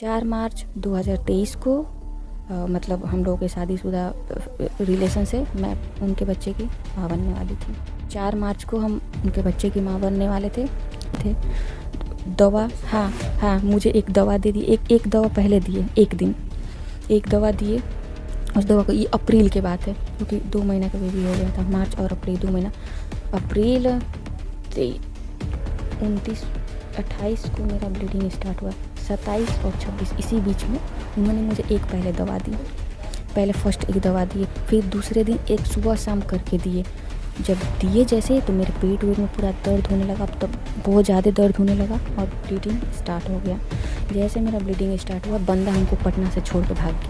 4 मार्च 2023 को मतलब हम लोगों के शादीशुदा रिलेशन से मैं उनके बच्चे की माँ बनने वाली थी। 4 मार्च को हम उनके बच्चे की माँ बनने वाले थे। दवा हाँ मुझे एक दवा दे दी। एक दवा पहले दिए, एक दिन एक दवा दिए। उस दवा को, ये अप्रैल के बात है क्योंकि 2 महीना का बेबी हो गया था। मार्च और अप्रैल 2 महीना। अप्रैल 29 28 को मेरा ब्लीडिंग स्टार्ट हुआ। 27 और 26 इसी बीच में उन्होंने मुझे एक पहले दवा दी। पहले फर्स्ट एक दवा दिए, फिर दूसरे दिन एक सुबह शाम करके दिए। जब दिए जैसे तो मेरे पेट वेट में पूरा दर्द होने लगा। तब बहुत ज़्यादा दर्द होने लगा और ब्लीडिंग स्टार्ट हो गया। जैसे मेरा ब्लीडिंग स्टार्ट हुआ, बंदा हमको पटना से छोड़ के भाग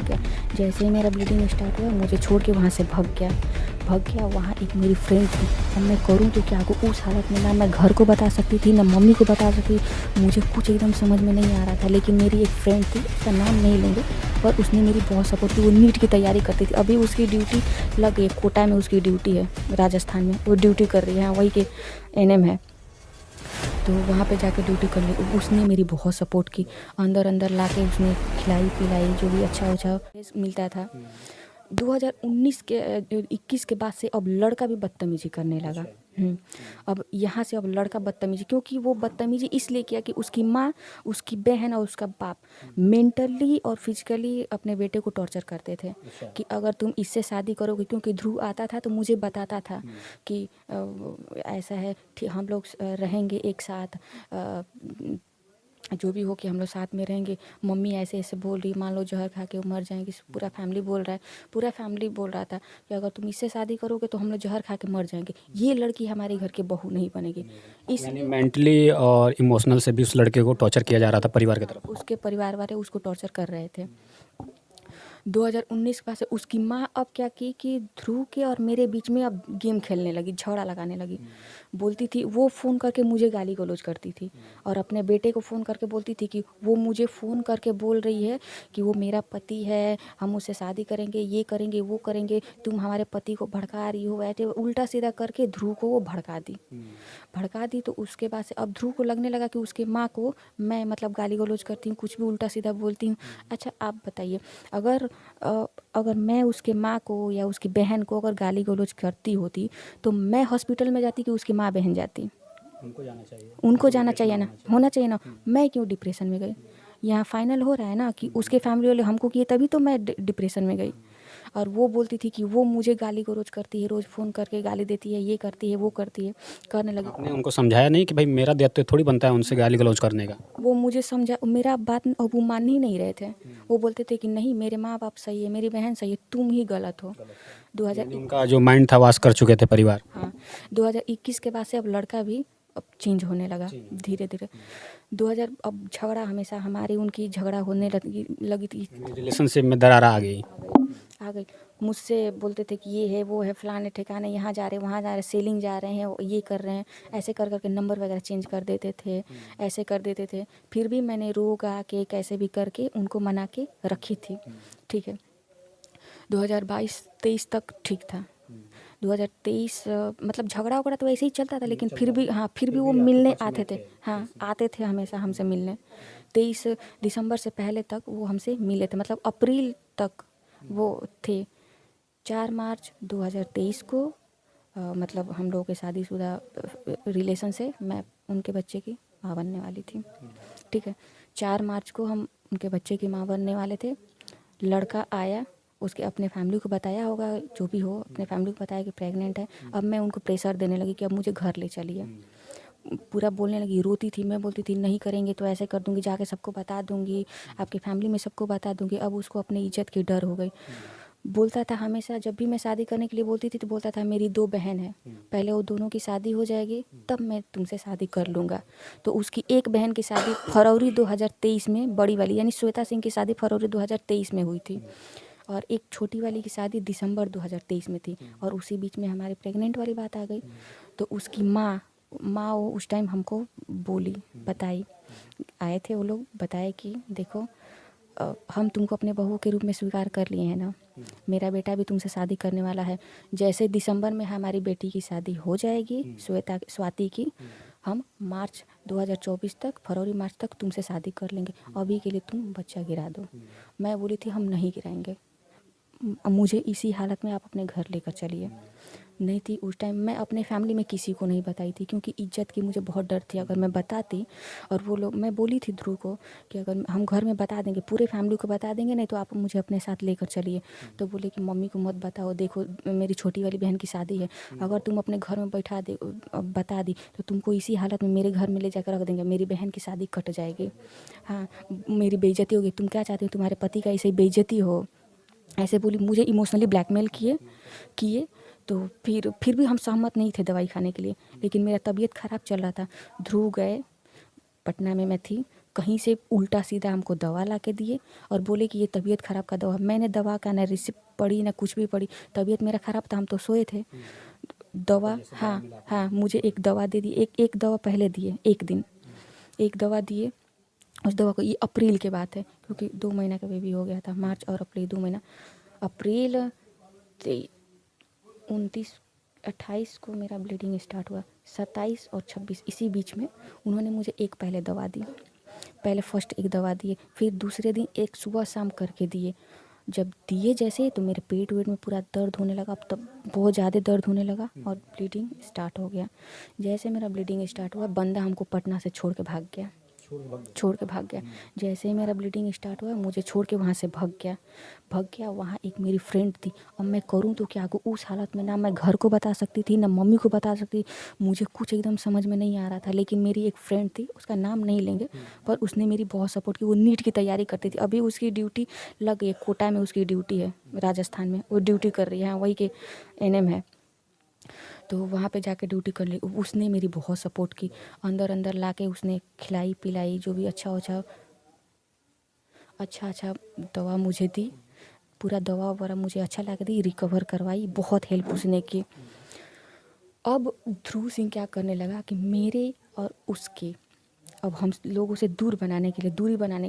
गया। जैसे ही मेरा ब्लीडिंग स्टार्ट हुआ, मुझे छोड़ के वहाँ से भाग गया। वहाँ एक मेरी फ्रेंड थी। अब मैं करूँ तो क्या को उस हालत में ना मैं घर को बता सकती थी, ना मम्मी को बता सकती। मुझे कुछ एकदम समझ में नहीं आ रहा था। लेकिन मेरी एक फ्रेंड थी, उसका नाम नहीं लेंगे, पर उसने मेरी बहुत सपोर्ट की। वो नीट की तैयारी करती थी। अभी उसकी ड्यूटी लग गई, कोटा में उसकी ड्यूटी है, राजस्थान में वो ड्यूटी कर रही है। वही के एनएम है, तो वहाँ पे जाके ड्यूटी कर ली। उसने मेरी बहुत सपोर्ट की। अंदर ला के उसने खिलाई पिलाई, जो भी अच्छा मिलता था। 2019 के 21 के बाद से अब लड़का भी बदतमीजी करने लगा। अब यहाँ से अब लड़का बदतमीजी, क्योंकि वो बदतमीजी इसलिए किया कि उसकी माँ, उसकी बहन और उसका बाप मेंटली और फिजिकली अपने बेटे को टॉर्चर करते थे कि अगर तुम इससे शादी करोगे, क्योंकि ध्रुव आता था तो मुझे बताता था कि ऐसा है, हम लोग रहेंगे एक साथ, जो भी हो कि हम लोग साथ में रहेंगे। मम्मी ऐसे ऐसे बोल रही, मान लो जहर खा के वो मर जाएंगी। पूरा फैमिली बोल रहा था कि अगर तुम इससे शादी करोगे तो हम लोग जहर खा के मर जाएंगे। ये लड़की हमारे घर की बहू नहीं बनेगी। यानी मेंटली और इमोशनल से भी उस लड़के को टॉर्चर किया जा रहा था परिवार की तरफ। उसके परिवार वाले उसको टॉर्चर कर रहे थे। 2019 के बाद से उसकी माँ अब क्या की कि ध्रुव के और मेरे बीच में अब गेम खेलने लगी, झगड़ा लगाने लगी। बोलती थी, वो फ़ोन करके मुझे गाली गलौज करती थी और अपने बेटे को फ़ोन करके बोलती थी कि वो मुझे फ़ोन करके बोल रही है कि वो मेरा पति है, हम उससे शादी करेंगे, ये करेंगे, वो करेंगे, तुम हमारे पति को भड़का रही हो। ऐसे उल्टा सीधा करके ध्रुव को वो भड़का दी। तो उसके बाद से अब ध्रुव को लगने लगा कि उसके माँ को मैं मतलब गाली गलौज करती हूँ, कुछ भी उल्टा सीधा बोलती हूँ। अच्छा आप बताइए, अगर मैं उसके माँ को या उसकी बहन को अगर गाली गलौज करती होती तो मैं हॉस्पिटल में जाती कि उसकी माँ बहन जाती? उनको जाना चाहिए ना, होना चाहिए ना। मैं क्यों डिप्रेशन में गई? यहाँ फाइनल हो रहा है ना कि उसके फैमिली वाले हमको किए, तभी तो मैं डिप्रेशन में गई। और वो बोलती थी कि वो मुझे गाली गलौज करती है, रोज़ फ़ोन करके गाली देती है, ये करती है, वो करती है, करने लगी। आपने उनको समझाया नहीं कि भाई मेरा दायित्व थोड़ी बनता है उनसे गाली गलौज करने का? वो मुझे समझा, मेरा बात अब वो मान ही नहीं रहे थे। वो बोलते थे कि नहीं, मेरे माँ बाप सही है, मेरी बहन सही है, तुम ही गलत हो। 2000 यानी उनका जो माइंड था वास कर चुके थे परिवार। हाँ, 2021 के बाद से अब लड़का भी अब चेंज होने लगा धीरे धीरे। 2000 अब झगड़ा हमेशा हमारी उनकी झगड़ा होने लगी थी। रिलेशनशिप में दरार आ गई। आ गई। मुझसे बोलते थे कि ये है, वो है, फलाने ठिकाने, यहाँ जा रहे, वहाँ जा रहे, सेलिंग जा रहे हैं, ये कर रहे हैं। ऐसे कर करके नंबर वगैरह चेंज कर देते थे, ऐसे कर देते थे। फिर भी मैंने रो गा के कैसे भी करके उनको मना के रखी थी। ठीक है, 2022-23 तक ठीक था। 2023 मतलब झगड़ा वगड़ा तो ऐसे ही चलता था, लेकिन फिर भी वो मिलने आते थे। हाँ, आते थे हमेशा हमसे मिलने। 23 दिसंबर से पहले तक वो हमसे मिले थे, मतलब अप्रैल तक वो थे। 4 मार्च 2023 को मतलब हम लोगों के शादीशुदा रिलेशन से मैं उनके बच्चे की माँ बनने वाली थी। ठीक है, 4 मार्च को हम उनके बच्चे की माँ बनने वाले थे। लड़का आया, उसके अपने फैमिली को बताया होगा, जो भी हो, अपने फैमिली को बताया कि प्रेग्नेंट है। अब मैं उनको प्रेशर देने लगी कि अब मुझे घर ले चलिए। पूरा बोलने लगी, रोती थी। मैं बोलती थी नहीं करेंगे तो ऐसे कर दूंगी, जाके सबको बता दूंगी, आपकी फैमिली में सबको बता दूंगी। अब उसको अपनी इज्जत की डर हो गई। बोलता था हमेशा, जब भी मैं शादी करने के लिए बोलती थी तो बोलता था मेरी 2 बहन है, पहले वो दोनों की शादी हो जाएगी तब मैं तुमसे शादी कर लूँगा। तो उसकी एक बहन की शादी फरवरी 2023 में, बड़ी वाली यानी श्वेता सिंह की शादी फरवरी 2023 में हुई थी, और एक छोटी वाली की शादी दिसंबर 2023 में थी। और उसी बीच में हमारी प्रेग्नेंट वाली बात आ गई। तो उसकी माँ वो उस टाइम हमको बोली, बताई, आए थे वो लोग, बताए कि देखो हम तुमको अपने बहू के रूप में स्वीकार कर लिए हैं ना, मेरा बेटा भी तुमसे शादी करने वाला है। जैसे दिसंबर में हमारी बेटी की शादी हो जाएगी, स्वाति की, हम मार्च 2024 तक, फरवरी मार्च तक तुमसे शादी कर लेंगे, अभी के लिए तुम बच्चा गिरा दो। मैं बोली थी हम नहीं गिराएंगे, मुझे इसी हालत में आप अपने घर लेकर चलिए। नहीं थी उस टाइम, मैं अपने फैमिली में किसी को नहीं बताई थी क्योंकि इज्जत की मुझे बहुत डर थी। अगर मैं बताती और वो लोग, मैं बोली थी ध्रुव को कि अगर हम घर में बता देंगे, पूरे फैमिली को बता देंगे, नहीं तो आप मुझे अपने साथ लेकर चलिए। तो बोले कि मम्मी को मत बताओ, देखो मेरी छोटी वाली बहन की शादी है, अगर तुम अपने घर में बैठा दे बता दी तो तुमको इसी हालत में मेरे घर में ले जाकर रख देंगे, मेरी बहन की शादी कट जाएगी। हाँ, मेरी बेइज्जती होगी, तुम क्या चाहते हो तुम्हारे पति का ऐसे ही बेइज्जती हो, ऐसे बोली। मुझे इमोशनली ब्लैकमेल किए तो फिर भी हम सहमत नहीं थे दवाई खाने के लिए, लेकिन मेरा तबीयत ख़राब चल रहा था। ध्रुव गए, पटना में मैं थी, कहीं से उल्टा सीधा हमको दवा ला के दिए और बोले कि ये तबीयत ख़राब का दवा। मैंने दवा का ना रिसिप्ट पढ़ी ना कुछ भी पढ़ी, तबीयत मेरा ख़राब था, हम तो सोए थे। दवा, हाँ हाँ, मुझे एक दवा दे दी, एक दवा पहले दिए, एक दिन एक दवा दिए। उस दवा को, ये अप्रैल के बात है क्योंकि 2 महीना का बेबी हो गया था, मार्च और अप्रैल 2 महीना। अप्रैल 29-28 को मेरा ब्लीडिंग स्टार्ट हुआ, 27 और 26 इसी बीच में उन्होंने मुझे एक पहले दवा दी, पहले फर्स्ट एक दवा दिए, फिर दूसरे दिन एक सुबह शाम करके दिए। जब दिए जैसे तो मेरे पेट वेट में पूरा दर्द होने लगा, अब तब बहुत ज़्यादा दर्द होने लगा और ब्लीडिंग स्टार्ट हो गया। जैसे मेरा ब्लीडिंग स्टार्ट हुआ, बंदा हमको पटना से छोड़ के भाग गया। जैसे ही मेरा ब्लीडिंग स्टार्ट हुआ, मुझे छोड़ के वहाँ से भाग गया। वहाँ एक मेरी फ्रेंड थी, अब मैं करूँ तो क्या करूँ, उस हालत में ना मैं घर को बता सकती थी ना मम्मी को बता सकती, मुझे कुछ एकदम समझ में नहीं आ रहा था। लेकिन मेरी एक फ्रेंड थी, उसका नाम नहीं लेंगे, पर उसने मेरी बहुत सपोर्ट की। वो नीट की तैयारी करती थी, अभी उसकी ड्यूटी लग गई, कोटा में उसकी ड्यूटी है, राजस्थान में वो ड्यूटी कर रही है, वही के एनएम है, तो वहाँ पे जाके ड्यूटी कर ली। उसने मेरी बहुत सपोर्ट की, अंदर लाके उसने खिलाई पिलाई, जो भी अच्छा दवा मुझे दी, पूरा दवा वगैरह मुझे अच्छा लगा दी, रिकवर करवाई, बहुत हेल्प उसने की। अब ध्रुव सिंह क्या करने लगा कि मेरे और उसके, अब हम लोगों से दूरी बनाने के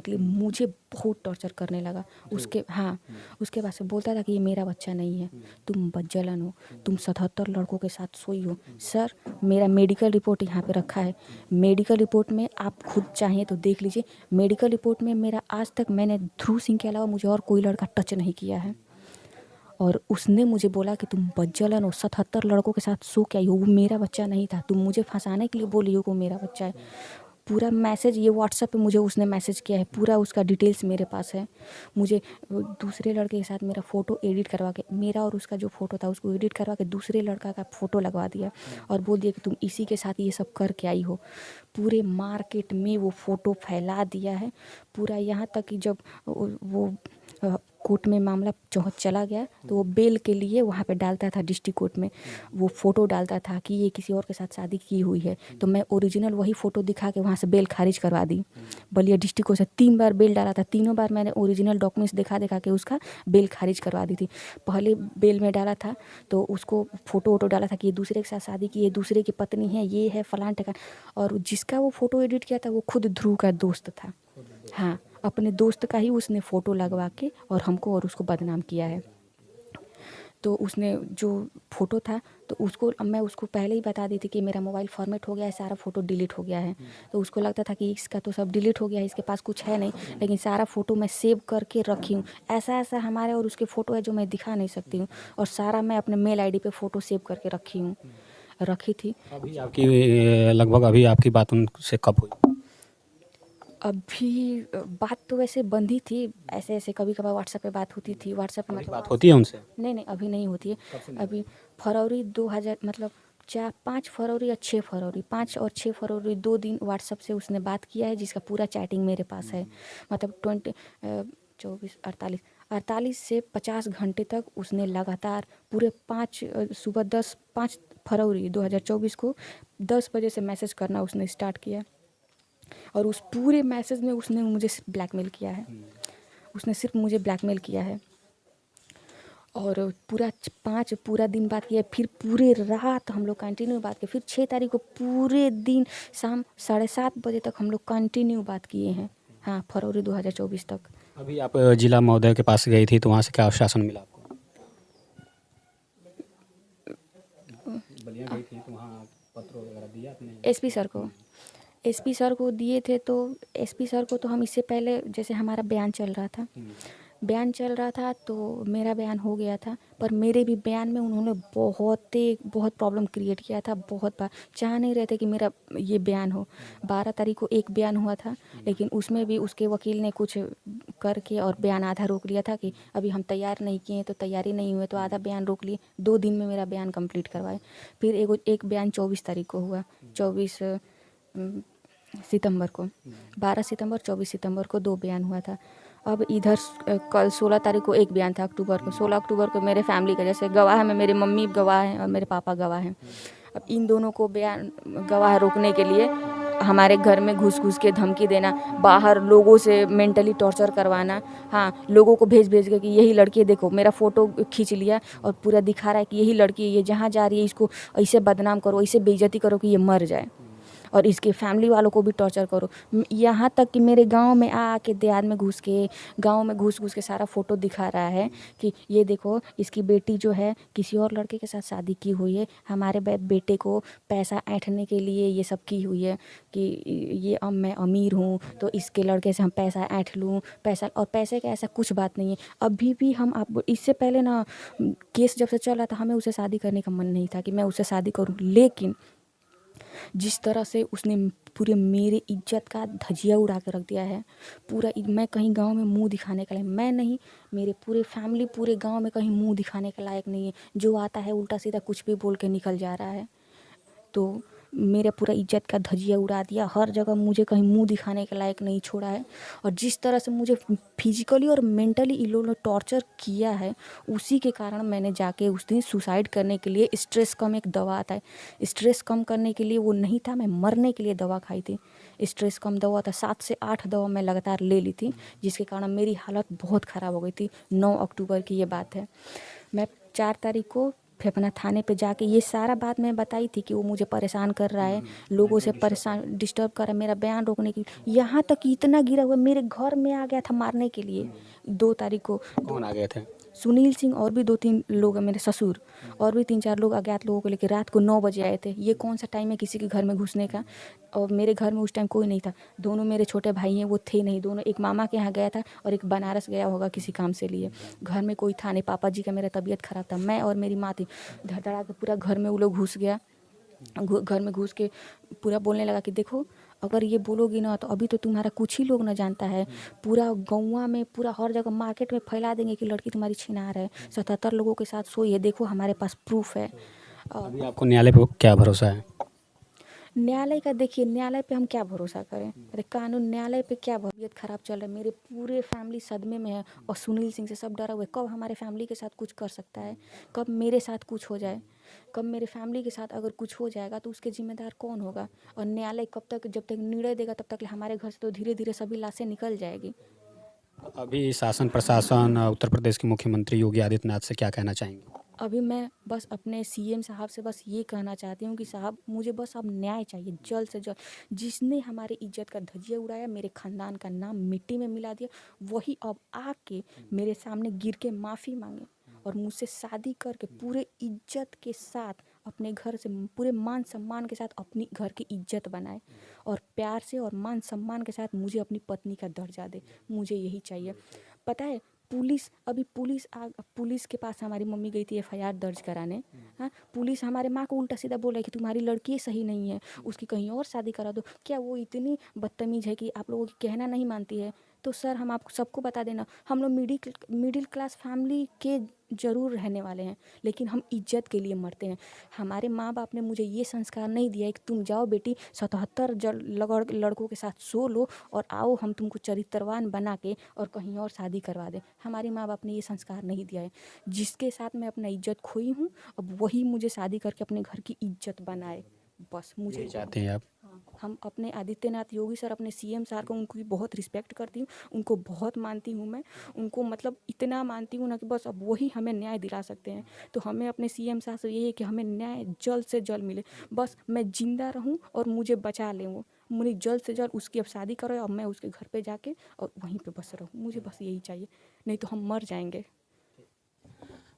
लिए मुझे बहुत टॉर्चर करने लगा। उसके बाद से बोलता था कि ये मेरा बच्चा नहीं है, तुम बज्जलन हो, तुम 77 लड़कों के साथ सोई हो। सर, मेरा मेडिकल रिपोर्ट यहाँ पे रखा है, मेडिकल रिपोर्ट में आप खुद चाहें तो देख लीजिए। मेडिकल रिपोर्ट में मेरा आज तक, मैंने ध्रुव सिंह के अलावा मुझे और कोई लड़का टच नहीं किया है। और उसने मुझे बोला कि तुम बज्जलन हो, 77 लड़कों के साथ सो क्या, वो मेरा बच्चा नहीं था, तुम मुझे फंसाने के लिए बोली हो कि मेरा बच्चा है। पूरा मैसेज, ये व्हाट्सएप पे मुझे उसने मैसेज किया है, पूरा उसका डिटेल्स मेरे पास है। मुझे दूसरे लड़के के साथ मेरा फ़ोटो एडिट करवा के, मेरा और उसका जो फ़ोटो था उसको एडिट करवा के दूसरे लड़का का फ़ोटो लगवा दिया और बोल दिया कि तुम इसी के साथ ये सब करके आई हो। पूरे मार्केट में वो फ़ोटो फैला दिया है पूरा, यहाँ तक कि जब वो कोर्ट में मामला चला गया तो वो बेल के लिए वहाँ पे डालता था, डिस्ट्रिक्ट कोर्ट में वो फ़ोटो डालता था कि ये किसी और के साथ शादी की हुई है, तो मैं ओरिजिनल वही फ़ोटो दिखा के वहाँ से बेल खारिज करवा दी। बलिया डिस्ट्रिक्ट कोर्ट से 3 बार बेल डाला था, तीनों बार मैंने ओरिजिनल डॉक्यूमेंट्स दिखा के उसका बेल खारिज करवा दी थी। पहले बेल में डाला था तो उसको फ़ोटो वोटो डाला था कि ये दूसरे के साथ शादी की है, दूसरे की पत्नी है, ये है फलान टका, और जिसका वो फ़ोटो एडिट किया था वो खुद ध्रुव का दोस्त था। हाँ, अपने दोस्त का ही उसने फ़ोटो लगवा के और हमको और उसको बदनाम किया है। तो उसने जो फ़ोटो था तो उसको, मैं उसको पहले ही बता दी थी कि मेरा मोबाइल फॉर्मेट हो गया है, सारा फ़ोटो डिलीट हो गया है। तो उसको लगता था कि इसका तो सब डिलीट हो गया है, इसके पास कुछ है नहीं, लेकिन सारा फ़ोटो मैं सेव करके रखी हूँ। ऐसा हमारे और उसके फ़ोटो है जो मैं दिखा नहीं सकती हूँ, और सारा मैं अपने मेल आईडी पे फ़ोटो सेव करके रखी थी। अभी आपकी लगभग अभी आपकी बात उनसे कब हुई? अभी बात तो वैसे बंद ही थी, ऐसे कभी कभार व्हाट्सएप पे बात होती थी, व्हाट्सएप पे अभी मतलब बात होती है उनसे? नहीं अभी नहीं होती है। अभी फरवरी 2000 मतलब 5 फरवरी या 6 फरवरी, 5 और 6 फरवरी 2 दिन व्हाट्सएप से उसने बात किया है, जिसका पूरा चैटिंग मेरे पास है। मतलब 48 से 50 घंटे तक उसने लगातार पूरे 5 फरवरी 2024 को 10 बजे से मैसेज करना उसने स्टार्ट किया, और उस पूरे मैसेज में उसने मुझे ब्लैकमेल किया है। उसने सिर्फ मुझे ब्लैकमेल किया है, और पूरा दिन बात किया, फिर पूरे रात हम लोग कंटिन्यू बात किए, फिर 6 तारीख को पूरे दिन शाम 7:30 बजे तक हम लोग कंटिन्यू बात किए हैं। हाँ, फरवरी 2024 तक। अभी आप जिला महोदय के पास गई थी तो वहाँ से क्या आश्वासन मिला आपको? बलिया गई थी तो वहाँ पत्र वगैरह दिया दिया आपने? एसपी सर को, एसपी सर को दिए थे। तो एसपी सर को तो हम इससे पहले, जैसे हमारा बयान चल रहा था, तो मेरा बयान हो गया था, पर मेरे भी बयान में उन्होंने बहुत प्रॉब्लम क्रिएट किया था। बहुत बार चाह नहीं रहे थे कि मेरा ये बयान हो। 12 तारीख को एक बयान हुआ था, लेकिन उसमें भी उसके वकील ने कुछ करके और बयान आधा रोक लिया था कि अभी हम तैयार नहीं किए, तो तैयारी नहीं हुए तो आधा बयान रोक लिए। 2 दिन में मेरा बयान कंप्लीट करवाए। फिर एक बयान 24 तारीख को हुआ, 24 सितंबर को, 12 सितंबर 24 सितंबर को 2 बयान हुआ था। अब इधर कल 16 तारीख को एक बयान था, अक्टूबर को। 16 अक्टूबर को मेरे फैमिली का, जैसे गवाह में मेरी मम्मी गवाह हैं और मेरे पापा गवाह हैं। अब इन दोनों को बयान गवाह रोकने के लिए हमारे घर में घुस घुस के धमकी देना, बाहर लोगों से मेंटली टॉर्चर करवाना। हाँ, लोगों को भेज भेज के कि यही लड़की देखो, मेरा फ़ोटो खींच लिया और पूरा दिखा रहा है कि यही लड़की है, ये जहाँ जा रही है इसको ऐसे बदनाम करो, ऐसे बेइज्जती करो कि ये मर जाए, और इसके फैमिली वालों को भी टॉर्चर करो। यहाँ तक कि मेरे गांव में आके देहात में घुस के, गांव में घुस घुस के सारा फ़ोटो दिखा रहा है कि ये देखो इसकी बेटी जो है किसी और लड़के के साथ शादी की हुई है, हमारे बेटे को पैसा ऐंठने के लिए ये सब की हुई है कि ये अब मैं अमीर हूँ तो इसके लड़के से हम पैसा ऐंठ लूँ। पैसा, और पैसे का ऐसा कुछ बात नहीं है। अभी भी हम, आप इससे पहले ना केस जब से चल रहा था, हमें उससे शादी करने का मन नहीं था कि मैं उससे शादी करूँ, लेकिन जिस तरह से उसने पूरे मेरे इज्जत का धजिया उड़ा के रख दिया है, पूरा मैं कहीं गांव में मुंह दिखाने के लायक मैं नहीं, मेरे पूरे फैमिली पूरे गांव में कहीं मुंह दिखाने के लायक नहीं है। जो आता है उल्टा सीधा कुछ भी बोल के निकल जा रहा है। तो मेरा पूरा इज्जत का धजिया उड़ा दिया, हर जगह मुझे कहीं मुंह दिखाने के लायक नहीं छोड़ा है। और जिस तरह से मुझे फिजिकली और मेंटली इन लोगों ने टॉर्चर किया है, उसी के कारण मैंने जाके उस दिन सुसाइड करने के लिए, स्ट्रेस कम एक दवा आता है, स्ट्रेस कम करने के लिए वो नहीं था, मैं मरने के लिए दवा खाई थी। स्ट्रेस कम दवा था, 7 से 8 दवा मैं लगातार ले ली थी, जिसके कारण मेरी हालत बहुत ख़राब हो गई थी। 9 अक्टूबर की ये बात है। मैं 4 तारीख को फिर अपना थाने पे जाके ये सारा बात मैं बताई थी कि वो मुझे परेशान कर रहा है, लोगों से परेशान डिस्टर्ब कर रहा है, मेरा बयान रोकने की, यहाँ तक कि इतना गिरा हुआ मेरे घर में आ गया था मारने के लिए। 2 तारीख को कौन आ गए थे? सुनील सिंह और भी 2-3 लोग हैं, मेरे ससुर और भी 3-4 लोग अज्ञात लोगों को लेकर रात को 9 बजे आए थे। ये कौन सा टाइम है किसी के घर में घुसने का? और मेरे घर में उस टाइम कोई नहीं था, दोनों मेरे छोटे भाई हैं, वो थे नहीं, दोनों, एक मामा के यहाँ गया था और एक बनारस गया होगा किसी काम से लिए। घर में कोई था नहीं, पापा जी का मेरा तबीयत खराब था, मैं और मेरी माँ थी। धड़धड़ा के पूरा घर में वो लोग घुस गया, घर में घुस के पूरा बोलने लगा कि देखो अगर ये बोलोगी ना तो अभी तो तुम्हारा कुछ ही लोग ना जानता है, पूरा गौवा में, पूरा हर जगह मार्केट में फैला देंगे कि लड़की तुम्हारी छिनार है, 77 लोगों के साथ सोई है, देखो हमारे पास प्रूफ है। अभी आपको न्यायालय पे क्या भरोसा है? न्यायालय का देखिए, न्यायालय पे हम क्या भरोसा करें? अरे कानून, न्यायालय पे क्या, तबीयत खराब चल रहा है, मेरे पूरे फैमिली सदमे में है और सुनील सिंह से सब डरा हुआ है, कब हमारे फैमिली के साथ कुछ कर सकता है, कब मेरे साथ कुछ हो जाए, कब मेरे फैमिली के साथ अगर कुछ हो जाएगा तो उसके जिम्मेदार कौन होगा? और न्यायालय कब तक, जब तक निर्णय देगा तब तक हमारे घर से तो धीरे धीरे सभी लाशें निकल जाएगी। अभी शासन प्रशासन उत्तर प्रदेश के मुख्यमंत्री योगी आदित्यनाथ से क्या कहना चाहेंगे? अभी मैं बस अपने सीएम साहब से बस ये कहना चाहती हूँ कि साहब मुझे बस अब न्याय चाहिए, जल्द से जल्द। जिसने हमारी इज्जत का धजिया उड़ाया, मेरे ख़ानदान का नाम मिट्टी में मिला दिया, वही अब आके मेरे सामने गिर के माफ़ी मांगे और मुझसे शादी करके पूरे इज्जत के साथ अपने घर से, पूरे मान सम्मान के साथ अपनी घर की इज्जत बनाए और प्यार से और मान सम्मान के साथ मुझे अपनी पत्नी का दर्जा दे। मुझे यही चाहिए। पता है, पुलिस के पास हमारी मम्मी गई थी एफआईआर दर्ज कराने। हाँ, पुलिस हमारे माँ को उल्टा सीधा बोल रहा है कि तुम्हारी लड़की सही नहीं है, उसकी कहीं और शादी करा दो। क्या वो इतनी बदतमीज है कि आप लोगों की कहना नहीं मानती है? तो सर हम आपको सबको बता देना, हम लोग मिडिल क्लास फैमिली के ज़रूर रहने वाले हैं, लेकिन हम इज्जत के लिए मरते हैं। हमारे माँ बाप ने मुझे ये संस्कार नहीं दिया है कि तुम जाओ बेटी 77 लड़कों के साथ सो लो और आओ हम तुमको चरित्रवान बना के और कहीं और शादी करवा दें। हमारे माँ बाप ने ये संस्कार नहीं दिया है। जिसके साथ मैं अपना इज्जत खोई हूँ, अब वही मुझे शादी करके अपने घर की इज्जत बनाए, बस मुझे यही चाहते हैं आप? हाँ, हम अपने आदित्यनाथ योगी सर, अपने सीएम सर को, उनकी बहुत रिस्पेक्ट करती हूँ, उनको बहुत मानती हूँ मैं, उनको मतलब इतना मानती हूँ ना कि बस अब वही हमें न्याय दिला सकते हैं। तो हमें अपने सीएम साहब से यही है कि हमें न्याय जल्द से जल्द मिले, बस मैं जिंदा रहूँ और मुझे बचा लें वो, मुझे जल्द से जल्द उसकी अब शादी करो और मैं उसके घर पे जाके और वहीं पे बस रहूँ, मुझे बस यही चाहिए, नहीं तो हम मर जाएंगे।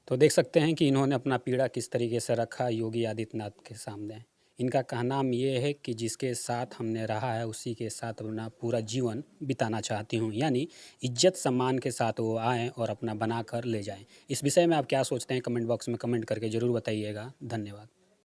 तो देख सकते हैं कि इन्होंने अपना पीड़ा किस तरीके से रखा योगी आदित्यनाथ के सामने। इनका कहना ये है कि जिसके साथ हमने रहा है उसी के साथ अपना पूरा जीवन बिताना चाहती हूँ, यानी इज्जत सम्मान के साथ वो आएँ और अपना बना कर ले जाएँ। इस विषय में आप क्या सोचते हैं, कमेंट बॉक्स में कमेंट करके ज़रूर बताइएगा। धन्यवाद।